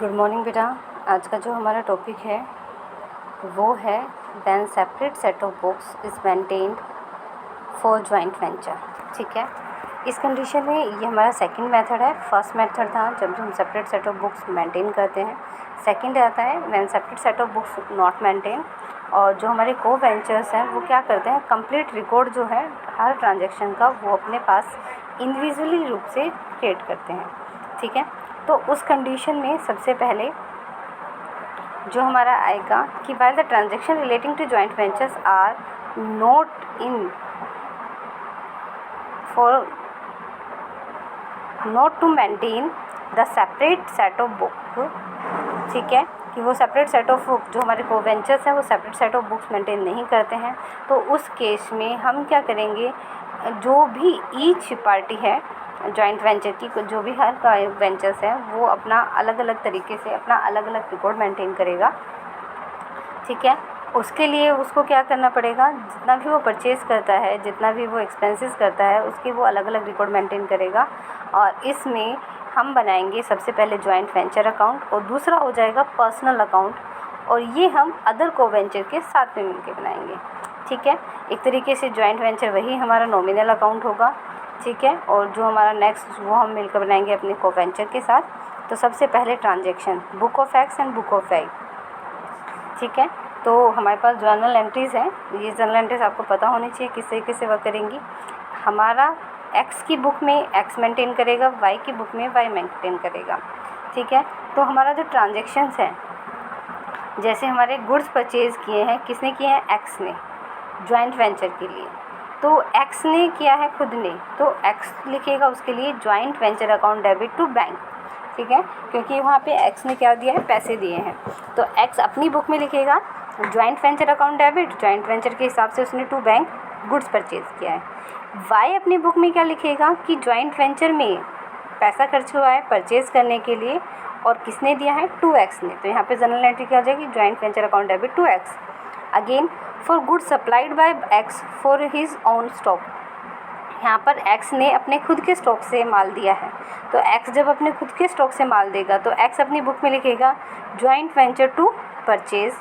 Good morning बेटा। आज का जो हमारा टॉपिक है वो है when separate set of books is maintained for joint venture. ठीक है, इस कंडीशन में ये हमारा सेकंड मेथड है। फर्स्ट मेथड था जब हम separate set of books maintain करते हैं। सेकंड आता है when separate set of books not maintain, और जो हमारे को वेंचर्स हैं वो क्या करते हैं, कंप्लीट रिकॉर्ड जो है हर ट्रांजेक्शन का वो अपने पास इंडिविजुअली रूप से क्रिएट करते हैं। ठीक है, तो उस कंडीशन में सबसे पहले जो हमारा आएगा कि while the transaction relating to joint ventures are not in for not to maintain the separate set of book. ठीक है, कि वो सेपरेट सेट ऑफ बुक जो हमारे को वेंचर्स हैं वो separate set of books maintain नहीं करते हैं, तो उस केस में हम क्या करेंगे, जो भी ईच पार्टी है जॉइंट वेंचर की, जो भी हर का वेंचर्स है वो अपना अलग अलग तरीके से अपना अलग अलग रिकॉर्ड मेंटेन करेगा। ठीक है, उसके लिए उसको क्या करना पड़ेगा, जितना भी वो परचेज़ करता है, जितना भी वो एक्सपेंसेस करता है, उसकी वो अलग अलग रिकॉर्ड मेंटेन करेगा। और इसमें हम बनाएंगे सबसे पहले जॉइंट वेंचर अकाउंट और दूसरा हो जाएगा पर्सनल अकाउंट, और ये हम अदर को वेंचर के साथ में मिलकर बनाएंगे। ठीक है, एक तरीके से जॉइंट वेंचर वही हमारा नॉमिनल अकाउंट होगा। ठीक है, और जो हमारा नेक्स्ट वो हम मिलकर बनाएंगे अपने को वेंचर के साथ। तो सबसे पहले transaction book of X and book of Y. ठीक है, तो हमारे पास जर्नल एंट्रीज़ हैं। ये जर्नल एंट्रीज आपको पता होनी चाहिए किस तरीके से वर्क करेंगी। हमारा एक्स की बुक में एक्स मेंटेन करेगा, वाई की बुक में वाई मेंटेन करेगा। ठीक है, तो हमारा जो ट्रांजेक्शन्स हैं, जैसे हमारे गुड्स परचेज़ किए हैं, किसने किए हैं, एक्स ने, जॉइंट वेंचर के लिए। तो एक्स ने किया है खुद ने, तो एक्स लिखेगा उसके लिए joint venture account debit to bank. ठीक है, क्योंकि वहाँ पे एक्स ने क्या दिया है, पैसे दिए हैं, तो एक्स अपनी बुक में लिखेगा joint venture account debit, joint venture के हिसाब से उसने टू बैंक गुड्स परचेज़ किया है। वाई अपनी बुक में क्या लिखेगा कि जॉइंट वेंचर में पैसा खर्च हुआ है परचेज़ करने के लिए, और किसने दिया है, टू एक्स ने। तो यहाँ पे जनरल एंट्री क्या हो जाएगी, joint venture account debit to X. Again for good supplied by X for his own stock. यहाँ पर एक्स ने अपने खुद के स्टॉक से माल दिया है, तो एक्स जब अपने खुद के स्टॉक से माल देगा तो एक्स अपनी बुक में लिखेगा जॉइंट वेंचर टू परचेज़,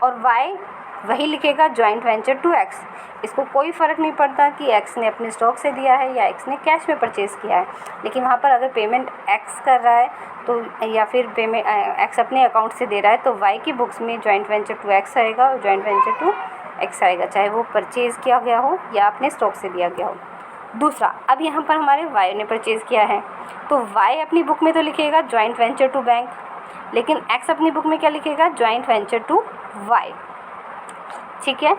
और वाई वही लिखेगा जॉइंट वेंचर टू एक्स। इसको कोई फ़र्क नहीं पड़ता कि एक्स ने अपने स्टॉक से दिया है या एक्स ने कैश में परचेज़ किया है, लेकिन वहाँ पर अगर पेमेंट एक्स कर रहा है तो, या फिर पेमेंट एक्स अपने अकाउंट से दे रहा है, तो वाई की बुक्स में जॉइंट वेंचर टू एक्स आएगा और जॉइंट वेंचर टू एक्स आएगा, चाहे वो परचेज़ किया गया हो या अपने स्टॉक से दिया गया हो। दूसरा, अब यहाँ पर हमारे वाई ने परचेज़ किया है, तो वाई अपनी बुक में तो लिखेगा जॉइंट वेंचर टू बैंक, लेकिन एक्स अपनी बुक में क्या लिखेगा, जॉइंट वेंचर टू वाई। ठीक है,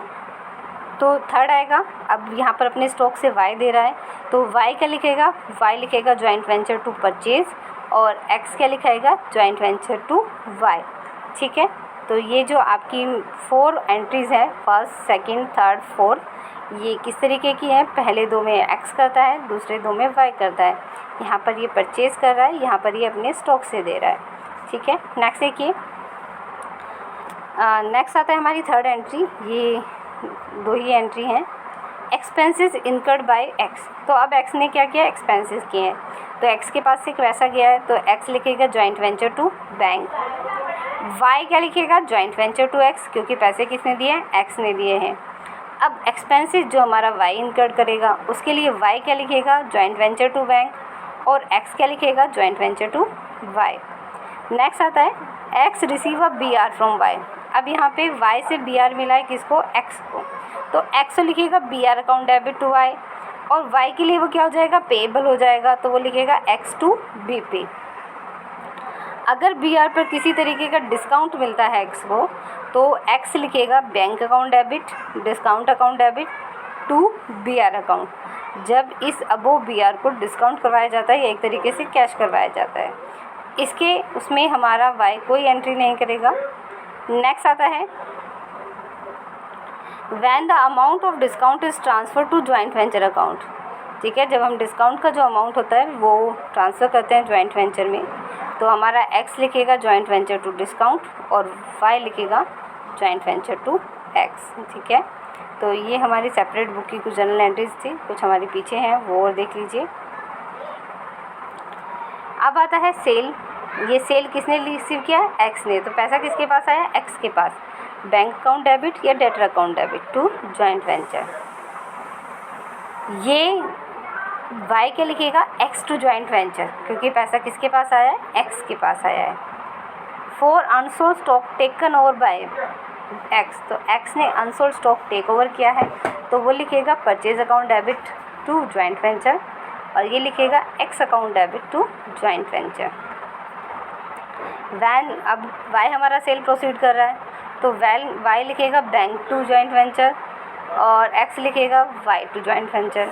तो थर्ड आएगा, अब यहाँ पर अपने स्टॉक से वाई दे रहा है, तो वाई क्या लिखेगा, वाई लिखेगा जॉइंट वेंचर टू परचेज़, और एक्स क्या लिखाएगा, जॉइंट वेंचर टू वाई। ठीक है, तो ये जो आपकी 4 एंट्रीज़ हैं, फर्स्ट, सेकंड, थर्ड, फोर्थ, ये किस तरीके की है, पहले 2 में एक्स करता है, दूसरे 2 में वाई करता है। यहाँ पर ये परचेज़ कर रहा है, यहाँ पर ये अपने स्टॉक से दे रहा है। ठीक है, नेक्स्ट देखिए, नेक्स्ट आता है हमारी थर्ड एंट्री। ये 2 ही एंट्री हैं, एक्सपेंसेस इनकर्ड बाय एक्स। तो अब एक्स ने क्या किया, एक्सपेंसेस किए हैं, तो एक्स के पास से पैसा गया है, तो एक्स लिखेगा joint venture to bank. Y क्या लिखेगा, जॉइंट वेंचर टू एक्स, क्योंकि पैसे किसने दिए हैं, एक्स ने दिए हैं। अब एक्सपेंसेस जो हमारा वाई इनकर्ड करेगा, उसके लिए वाई क्या लिखेगा, जॉइंट वेंचर टू बैंक, और एक्स क्या लिखेगा, joint venture to Y. Next आता है X receive a B R from Y. अब यहाँ पे वाई से बी आर मिला है किसको, एक्स को, तो एक्स लिखेगा B R account debit to Y, और वाई के लिए वो क्या हो जाएगा, पेएबल हो जाएगा, तो वो लिखेगा एक्स टू बी पे। अगर बी आर पर किसी तरीके का डिस्काउंट मिलता है एक्स को, तो एक्स लिखेगा bank account debit, discount account debit to B R account. जब इस अबो बी आर को डिस्काउंट करवाया जाता है या एक तरीके से कैश करवाया जाता है, इसके उसमें हमारा वाई कोई एंट्री नहीं करेगा। नेक्स्ट आता है when the amount of discount is transfer to joint venture account. ठीक है, जब हम डिस्काउंट का जो अमाउंट होता है वो ट्रांसफ़र करते हैं जॉइंट वेंचर में, तो हमारा एक्स लिखेगा जॉइंट वेंचर टू डिस्काउंट, और वाई लिखेगा जॉइंट वेंचर टू एक्स। ठीक है, तो ये हमारी सेपरेट बुक की कुछ जनरल एंट्रीज थी, कुछ हमारे पीछे हैं वो और देख लीजिए। अब आता है सेल। ये सेल किसने रिसीव किया? एक्स ने। तो पैसा किसके पास आया? एक्स के पास। बैंक अकाउंट डेबिट या debtor account debit to joint venture. ये वाई क्या लिखेगा? एक्स टू जॉइंट वेंचर, क्योंकि पैसा किसके पास आया है? एक्स के पास आया है। For unsold stock taken over by X, तो एक्स ने अनसोल्ड स्टॉक टेक ओवर किया है, तो वो लिखेगा purchase account debit to joint venture, और ये लिखेगा X account debit to joint venture. When, अब वाई हमारा सेल प्रोसीड कर रहा है, तो वाई लिखेगा बैंक टू जॉइंट वेंचर, और एक्स लिखेगा Y to joint venture.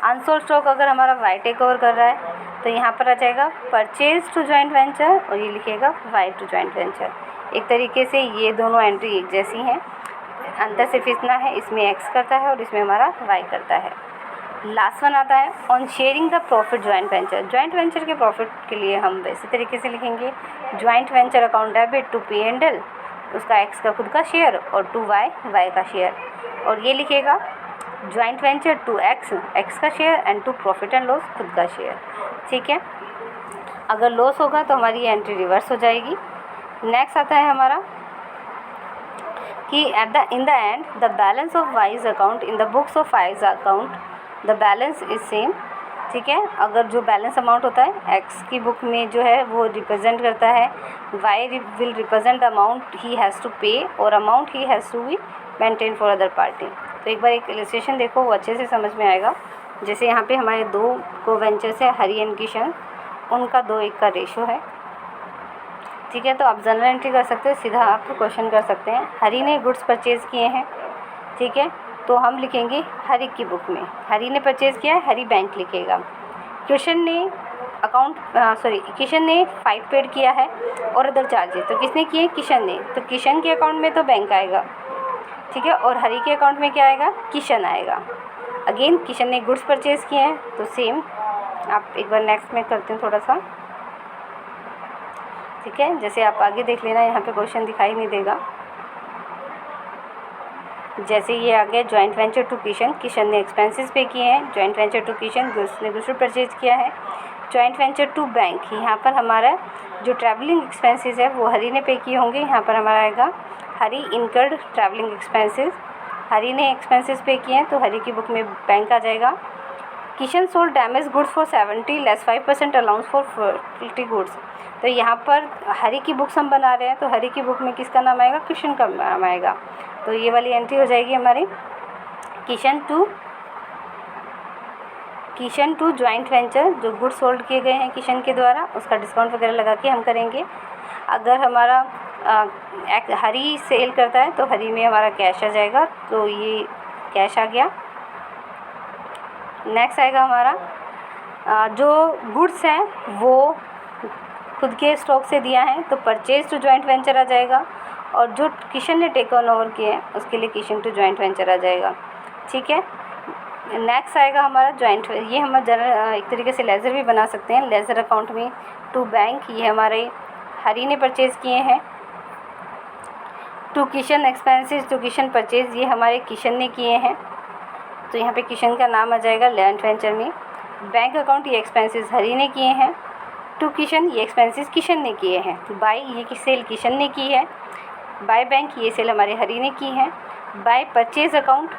Unsold stock अगर हमारा वाई टेक ओवर कर रहा है, तो यहाँ पर आ जाएगा परचेज टू जॉइंट वेंचर, और ये लिखेगा वाई टू जॉइंट वेंचर। एक तरीके से ये दोनों एंट्री एक जैसी हैं, अंतर सिर्फ इतना है, इसमें एक्स करता है और इसमें हमारा वाई करता है। लास्ट वन आता है on sharing the profit joint venture. Joint venture के प्रॉफिट के लिए हम वैसे तरीके से लिखेंगे joint venture account debit to P&L, उसका एक्स का खुद का शेयर, और टू वाई का शेयर, और ये लिखेगा जॉइंट वेंचर टू एक्स का share, and to profit and loss खुद का शेयर। ठीक है, अगर लॉस होगा तो हमारी ये एंट्री रिवर्स हो जाएगी। नेक्स्ट आता है हमारा कि in the end the balance of wise account in the books of wise account the balance is same. ठीक है, अगर जो बैलेंस अमाउंट होता है एक्स की बुक में जो है वो रिप्रेजेंट करता है, Y will represent the amount he has to pay और amount he has to be maintain for other party. तो एक बार एक इलस्ट्रेशन देखो, वो अच्छे से समझ में आएगा। जैसे यहाँ पे हमारे दो को वेंचर्स है, हरी एंड किशन, उनका 2:1 का रेशो है। ठीक है, तो आप जनरल एंट्री कर सकते हैं, सीधा आप क्वेश्चन कर सकते हैं। हरी ने गुड्स परचेज़ किए हैं, ठीक है, तो हम लिखेंगे हरी की बुक में हरी ने परचेज़ किया है, हरी बैंक लिखेगा। किशन ने किशन ने 5 पेड किया है और अदर चार्जेस, तो किसने किए? किशन ने, तो किशन के अकाउंट में तो बैंक आएगा। ठीक है, और हरी के अकाउंट में क्या आएगा? किशन आएगा। अगेन किशन ने गुड्स परचेज़ किए हैं, तो सेम आप एक बार नेक्स्ट में करते हैं थोड़ा सा। ठीक है, जैसे आप आगे देख लेना, यहाँ पे क्वेश्चन दिखाई नहीं देगा। जैसे ये आ गया जॉइंट वेंचर टू किशन ने एक्सपेंसेस पे किए हैं, joint venture to Kishan goods ने गुड्स परचेज किया है। जॉइंट वेंचर टू बैंक, यहाँ पर हमारा जो ट्रैवलिंग एक्सपेंसेस है वो हरी ने पे किए होंगे, यहाँ पर हमारा आएगा हरी इनकर्ड ट्रैवलिंग एक्सपेंसेस, हरी ने एक्सपेंसेस पे किए हैं, तो हरी की बुक में बैंक आ जाएगा। Kishan sold damage goods for 70 less 5% allowance for faulty goods, तो यहाँ पर हरी की बुक्स हम बना रहे हैं, तो हरी की बुक में किसका नाम आएगा? किशन का नाम आएगा। तो ये वाली एंट्री हो जाएगी हमारी किशन टू जॉइंट वेंचर, जो गुड्स सोल्ड किए गए हैं किशन के द्वारा, उसका डिस्काउंट वगैरह लगा के हम करेंगे। अगर हमारा हरी सेल करता है तो हरी में हमारा कैश आ जाएगा, तो ये कैश आ गया। नेक्स्ट आएगा हमारा जो गुड्स हैं वो खुद के स्टॉक से दिया है, तो परचेज टू जॉइंट वेंचर आ जाएगा, और जो किशन ने टेक ओवर किए हैं उसके लिए किशन टू जॉइंट वेंचर आ जाएगा। ठीक है, नेक्स्ट आएगा हमारा जॉइंट, ये हम एक तरीके से लेज़र भी बना सकते हैं। लेज़र अकाउंट में टू बैंक, ये हमारे हरी ने परचेज़ किए हैं। To Kishan expenses to Kishan purchase, ये हमारे किशन ने किए हैं, तो यहाँ पे किशन का नाम आ जाएगा जॉइंट वेंचर में। बैंक अकाउंट, ये एक्सपेंसेस हरी ने किए हैं। टू किशन, ये एक्सपेंसेस किशन ने किए हैं। बाय, ये सेल किशन ने की है। बाय बैंक, ये सेल हमारे हरी ने की है। बाय परचेज अकाउंट,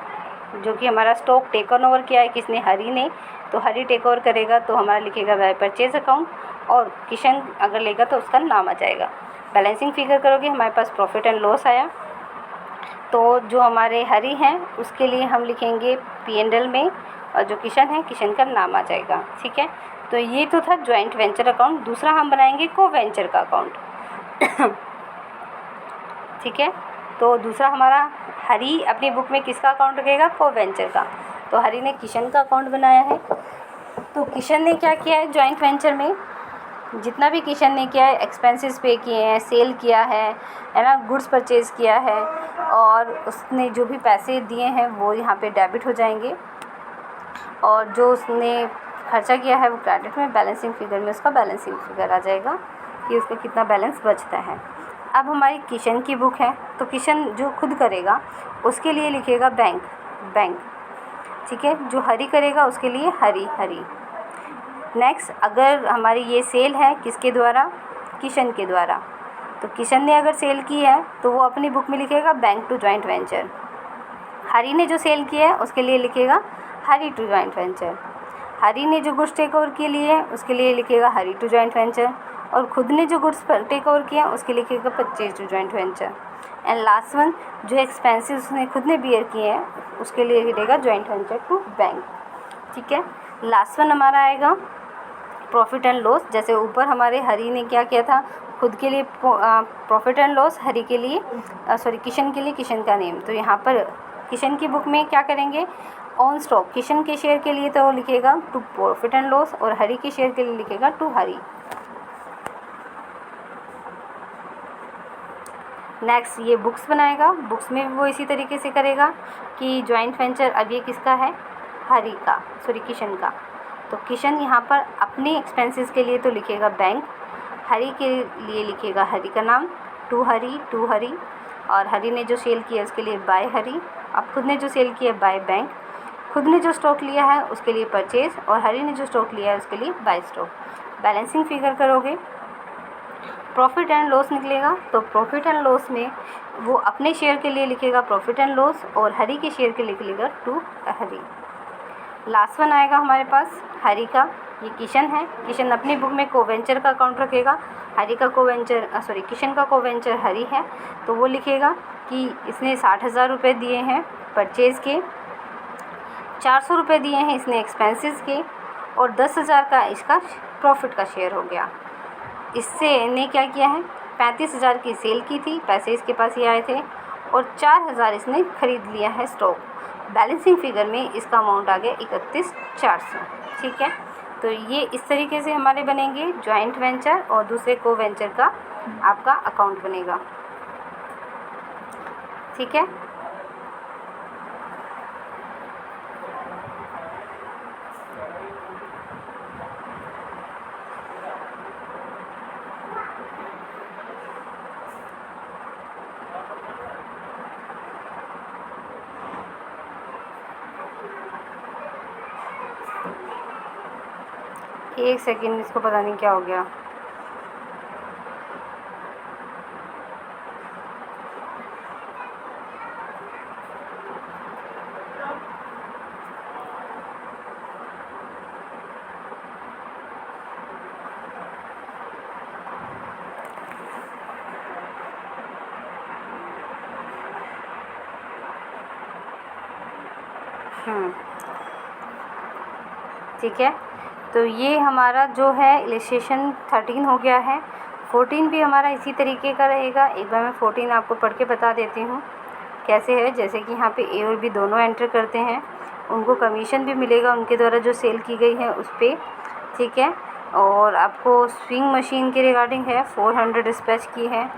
जो कि हमारा स्टॉक टेक ओवर किया है किसने? हरी ने, तो हरी टेक ओवर करेगा तो हमारा लिखेगा बाय परचेज अकाउंट, और किशन अगर लेगा तो उसका नाम आ जाएगा। बैलेंसिंग फिगर करोगे, हमारे पास प्रॉफिट एंड लॉस आया, तो जो हमारे हरी हैं उसके लिए हम लिखेंगे P&L में, और जो किशन है किशन का नाम आ जाएगा। ठीक है, तो ये तो था जॉइंट वेंचर अकाउंट। दूसरा हम बनाएंगे को वेंचर का अकाउंट। ठीक है, तो दूसरा हमारा हरी अपनी बुक में किसका अकाउंट रखेगा? को वेंचर का, तो हरी ने किशन का अकाउंट बनाया है। तो किशन ने क्या किया है जॉइंट वेंचर में? जितना भी किशन ने किया है, एक्सपेंसेस पे किए हैं, सेल किया है ना, गुड्स परचेज़ किया है, और उसने जो भी पैसे दिए हैं वो यहाँ पे डेबिट हो जाएंगे, और जो उसने खर्चा किया है वो क्रेडिट में, बैलेंसिंग फिगर में उसका बैलेंसिंग फिगर आ जाएगा कि उसका कितना बैलेंस बचता है। अब हमारी किशन की बुक है, तो किशन जो खुद करेगा उसके लिए लिखेगा बैंक। ठीक है, जो हरी करेगा उसके लिए हरी। नेक्स्ट, अगर हमारी ये सेल है किसके द्वारा, किशन के द्वारा, तो किशन ने अगर सेल की है तो वो अपनी बुक में लिखेगा बैंक टू जॉइंट वेंचर। हरी ने जो सेल किया है उसके लिए लिखेगा हरी टू जॉइंट वेंचर। हरी ने जो गुड्स टेक ओवर के लिए है उसके लिए लिखेगा हरी टू जॉइंट वेंचर, और खुद ने जो गुड्स टेक ओवर किया उसके लिए लिखेगा purchase to joint venture. And last one, जो एक्सपेंसेस उसने खुद ने बियर किए हैं उसके लिए लिखेगा जॉइंट वेंचर टू बैंक। ठीक है, लास्ट वन हमारा आएगा प्रॉफिट एंड लॉस। जैसे ऊपर हमारे हरी ने क्या किया था, खुद के लिए प्रॉफिट एंड लॉस, हरी के लिए किशन के लिए किशन का नेम। तो यहाँ पर किशन की बुक में क्या करेंगे, ऑन स्टॉक किशन के शेयर के लिए तो वो लिखेगा टू प्रॉफिट एंड लॉस, और हरी के शेयर के लिए लिखेगा टू हरी। नेक्स्ट, ये बुक्स बनाएगा। बुक्स में वो इसी तरीके से करेगा कि जॉइंट वेंचर अब ये किसका है, हरी का, किशन का। तो किशन यहाँ पर अपने एक्सपेंसेस के लिए तो लिखेगा बैंक, हरी के लिए लिखेगा हरी का नाम टू हरी, और हरी ने जो सेल किया उसके लिए बाय हरी। अब खुद ने जो सेल किया बाय बैंक, खुद ने जो स्टॉक लिया है उसके लिए परचेज, और हरी ने जो स्टॉक लिया है उसके लिए बाय स्टॉक। बैलेंसिंग फिगर करोगे, प्रॉफिट एंड लॉस निकलेगा। तो प्रॉफिट एंड लॉस में वो अपने शेयर के लिए लिखेगा प्रॉफिट एंड लॉस, और हरी के शेयर के लिए लिखेगा टू हरी। लास्ट वन आएगा हमारे पास हरी का, ये किशन है। किशन अपनी बुक में कोवेंचर का अकाउंट रखेगा। हरी का कोवेंचर किशन का कोवेंचर हरी है, तो वो लिखेगा कि इसने 60,000 रुपये दिए हैं परचेज़ के, 400 रुपये दिए हैं इसने एक्सपेंसेस के, और 10,000 का इसका प्रॉफिट का शेयर हो गया। इससे इन्हें क्या किया है, 35,000 की सेल की थी, पैसे इसके पास ही आए थे, और 4,000 इसने ख़रीद लिया है स्टॉक। बैलेंसिंग फिगर में इसका अमाउंट आ गया 31,400। ठीक है, तो ये इस तरीके से हमारे बनेंगे जॉइंट वेंचर और दूसरे को वेंचर का आपका अकाउंट बनेगा। ठीक है, एक सेकेंड, इसको पता नहीं क्या हो गया। ठीक है, तो ये हमारा जो है इलस्ट्रेशन 13 हो गया है। 14 भी हमारा इसी तरीके का रहेगा। एक बार मैं 14 आपको पढ़ के बता देती हूँ कैसे है। जैसे कि यहाँ पे ए और बी दोनों एंटर करते हैं, उनको कमीशन भी मिलेगा उनके द्वारा जो सेल की गई है उस पर। ठीक है, और आपको स्विंग मशीन के रिगार्डिंग है 400 डिस्पैच की है।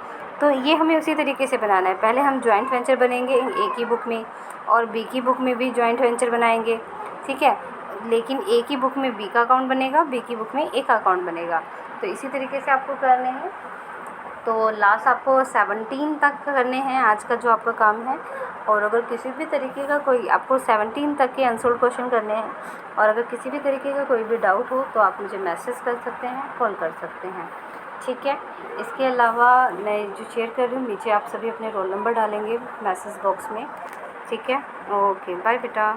तो ये हमें उसी तरीके से बनाना है। पहले हम जॉइंट वेंचर बनेंगे ए की बुक में, और बी की बुक में भी जॉइंट वेंचर बनाएंगे। ठीक है, लेकिन ए की बुक में बी का अकाउंट बनेगा, बी की बुक में ए का अकाउंट बनेगा। तो इसी तरीके से आपको करने हैं। तो लास्ट आपको 17 तक करने हैं आज का जो आपका काम है। और अगर किसी भी तरीके का कोई आपको 17 तक के अनसोल्व क्वेश्चन करने हैं, और अगर किसी भी तरीके का कोई भी डाउट हो तो आप मुझे मैसेज कर सकते हैं, कॉल कर सकते हैं। ठीक है, इसके अलावा मैं जो शेयर कर रही हूँ नीचे आप सभी अपने रोल नंबर डालेंगे मैसेज बॉक्स में। ठीक है, ओके, बाय बेटा।